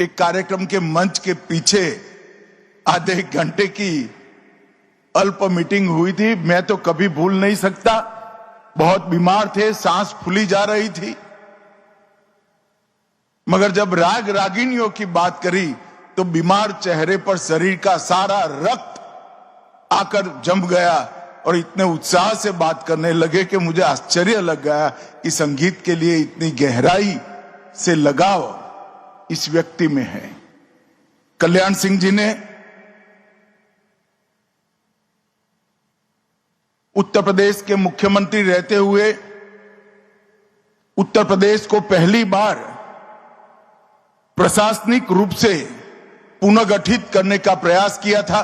एक कार्यक्रम के मंच के पीछे आधे एक घंटे की अल्प मीटिंग हुई थी। मैं तो कभी भूल नहीं सकता। बहुत बीमार थे, सांस फूली जा रही थी, मगर जब राग रागिनियों की बात करी तो बीमार चेहरे पर शरीर का सारा रक्त आकर जम गया और इतने उत्साह से बात करने लगे कि मुझे आश्चर्य लग गया कि संगीत के लिए इतनी गहराई से लगाव इस व्यक्ति में है। कल्याण सिंह जी ने उत्तर प्रदेश के मुख्यमंत्री रहते हुए उत्तर प्रदेश को पहली बार प्रशासनिक रूप से पुनर्गठित करने का प्रयास किया था।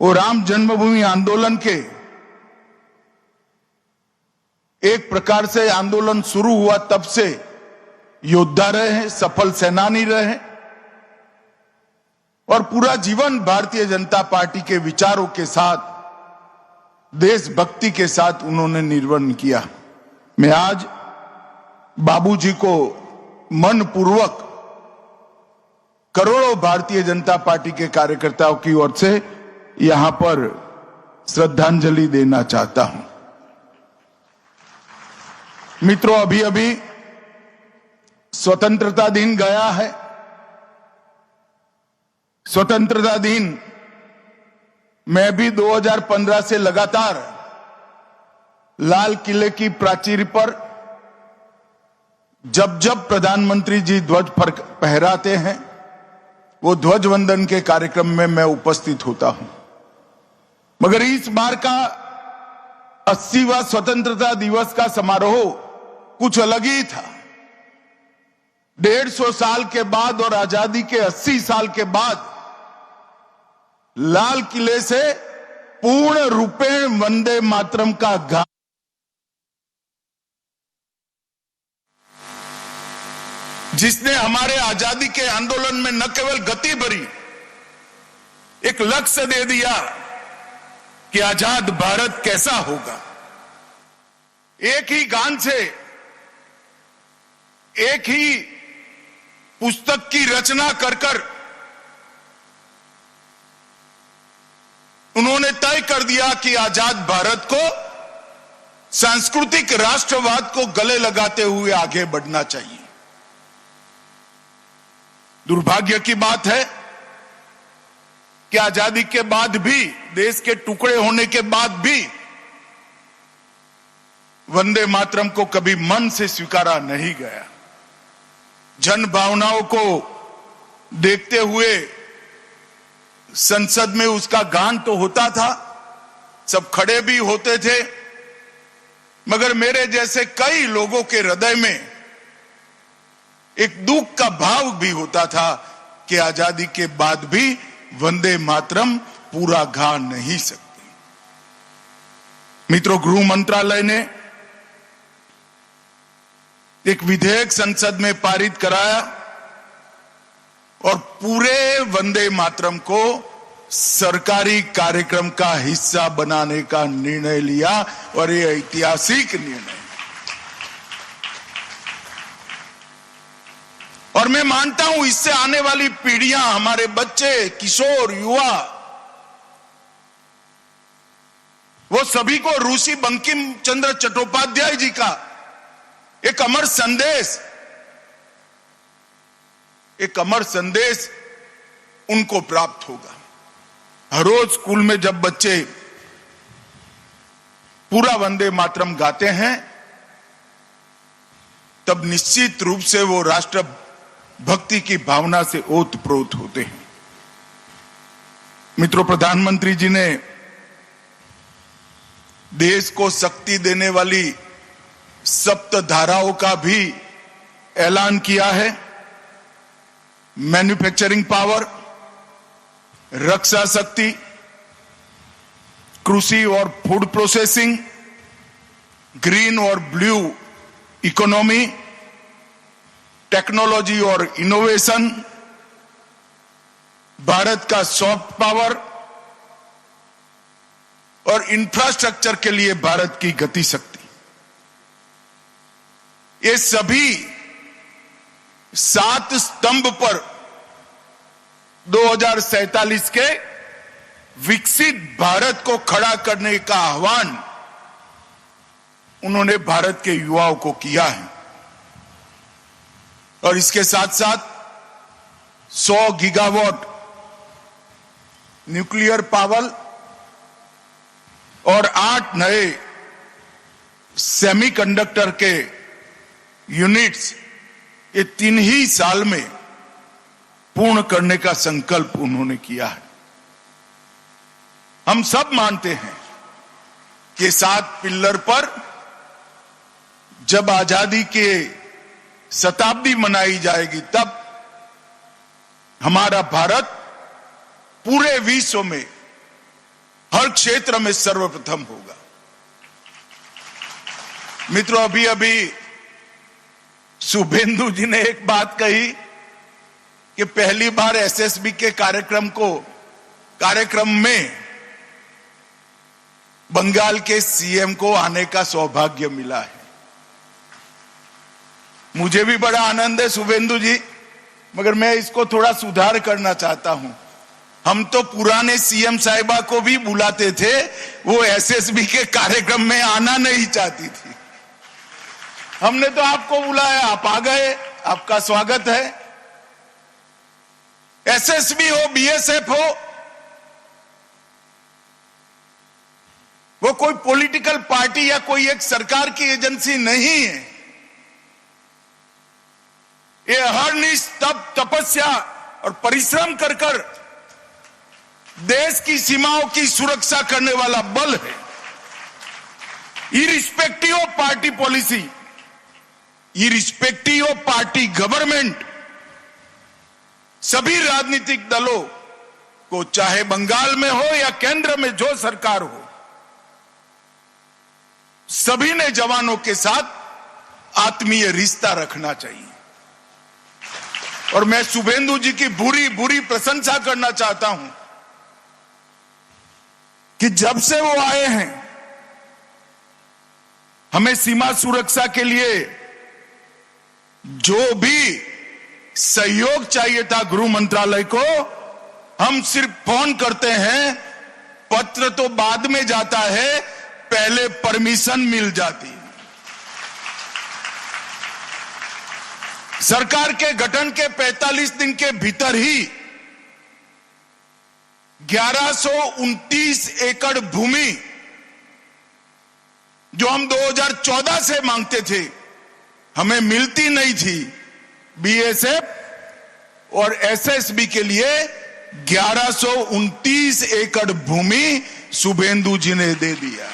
वो राम जन्मभूमि आंदोलन के एक प्रकार से आंदोलन शुरू हुआ तब से योद्धा रहे हैं, सफल सेनानी रहे हैं और पूरा जीवन भारतीय जनता पार्टी के विचारों के साथ, देशभक्ति के साथ उन्होंने निर्वहन किया। मैं आज बाबूजी को मनपूर्वक करोड़ों भारतीय जनता पार्टी के कार्यकर्ताओं की ओर से यहां पर श्रद्धांजलि देना चाहता हूं। मित्रों, अभी अभी स्वतंत्रता दिन गया है। स्वतंत्रता दिन मैं भी 2015 से लगातार लाल किले की प्राचीर पर जब जब प्रधानमंत्री जी ध्वज फहराते हैं, वो ध्वज वंदन के कार्यक्रम में मैं उपस्थित होता हूं। मगर इस बार का 80वां स्वतंत्रता दिवस का समारोह कुछ अलग ही था। 150 साल के बाद और आजादी के 80 साल के बाद लाल किले से पूर्ण रूपेण वंदे मातरम का गान जिसने हमारे आजादी के आंदोलन में न केवल गति भरी, एक लक्ष्य दे दिया कि आजाद भारत कैसा होगा। एक ही गान से, एक ही पुस्तक की रचना कर कर उन्होंने तय कर दिया कि आजाद भारत को सांस्कृतिक राष्ट्रवाद को गले लगाते हुए आगे बढ़ना चाहिए। दुर्भाग्य की बात है कि आजादी के बाद भी, देश के टुकड़े होने के बाद भी वंदे मातरम को कभी मन से स्वीकारा नहीं गया। जन भावनाओं को देखते हुए संसद में उसका गान तो होता था, सब खड़े भी होते थे, मगर मेरे जैसे कई लोगों के हृदय में एक दुख का भाव भी होता था कि आजादी के बाद भी वंदे मातरम पूरा गा नहीं सकते। मित्रों, गृह मंत्रालय ने एक विधेयक संसद में पारित कराया और पूरे वंदे मातरम को सरकारी कार्यक्रम का हिस्सा बनाने का निर्णय लिया और यह ऐतिहासिक निर्णय। और मैं मानता हूं इससे आने वाली पीढ़ियां, हमारे बच्चे, किशोर, युवा, वो सभी को ऋषि बंकिम चंद्र चट्टोपाध्याय जी का एक अमर संदेश उनको प्राप्त होगा। हर रोज स्कूल में जब बच्चे पूरा वंदे मातरम गाते हैं, तब निश्चित रूप से वो राष्ट्र भक्ति की भावना से ओतप्रोत होते हैं। मित्रों, प्रधानमंत्री जी ने देश को शक्ति देने वाली सप्त धाराओं का भी ऐलान किया है। मैन्युफैक्चरिंग पावर, रक्षा शक्ति, कृषि और फूड प्रोसेसिंग, ग्रीन और ब्लू इकोनॉमी, टेक्नोलॉजी और इनोवेशन, भारत का सॉफ्ट पावर और इंफ्रास्ट्रक्चर के लिए भारत की गति शक्ति। ये सभी 7 स्तंभ पर 2047 के विकसित भारत को खड़ा करने का आह्वान उन्होंने भारत के युवाओं को किया है। और इसके साथ साथ 100 गीगावाट न्यूक्लियर पावर और 8 नए सेमीकंडक्टर के यूनिट्स ये 3 ही साल में पूर्ण करने का संकल्प उन्होंने किया है। हम सब मानते हैं कि 7 पिल्लर पर जब आजादी के शताब्दी मनाई जाएगी तब हमारा भारत पूरे विश्व में हर क्षेत्र में सर्वप्रथम होगा। मित्रों, अभी अभी शुभेंदु जी ने एक बात कही कि पहली बार एसएसबी के कार्यक्रम में बंगाल के सीएम को आने का सौभाग्य मिला है। मुझे भी बड़ा आनंद है शुभेंदु जी, मगर मैं इसको थोड़ा सुधार करना चाहता हूं। हम तो पुराने सीएम साहिबा को भी बुलाते थे, वो एसएसबी के कार्यक्रम में आना नहीं चाहती थी। हमने तो आपको बुलाया, आप आ गए, आपका स्वागत है। एसएसबी हो, बीएसएफ हो, वो कोई पॉलिटिकल पार्टी या कोई एक सरकार की एजेंसी नहीं है। ये अहर्निश तपस्या और परिश्रम कर कर देश की सीमाओं की सुरक्षा करने वाला बल है। Irrespective of party policy, irrespective of party government, सभी राजनीतिक दलों को, चाहे बंगाल में हो या केंद्र में जो सरकार हो, सभी ने जवानों के साथ आत्मीय रिश्ता रखना चाहिए। और मैं शुभेंदु जी की बुरी प्रशंसा करना चाहता हूं कि जब से वो आए हैं, हमें सीमा सुरक्षा के लिए जो भी सहयोग चाहिए था गृह मंत्रालय को, हम सिर्फ फोन करते हैं, पत्र तो बाद में जाता है, पहले परमिशन मिल जाती है। सरकार के गठन के 45 दिन के भीतर ही 1129 एकड़ भूमि जो हम 2014 से मांगते थे, हमें मिलती नहीं थी, बीएसएफ और एसएसबी के लिए 1129 एकड़ भूमि शुभेंदु जी ने दे दिया।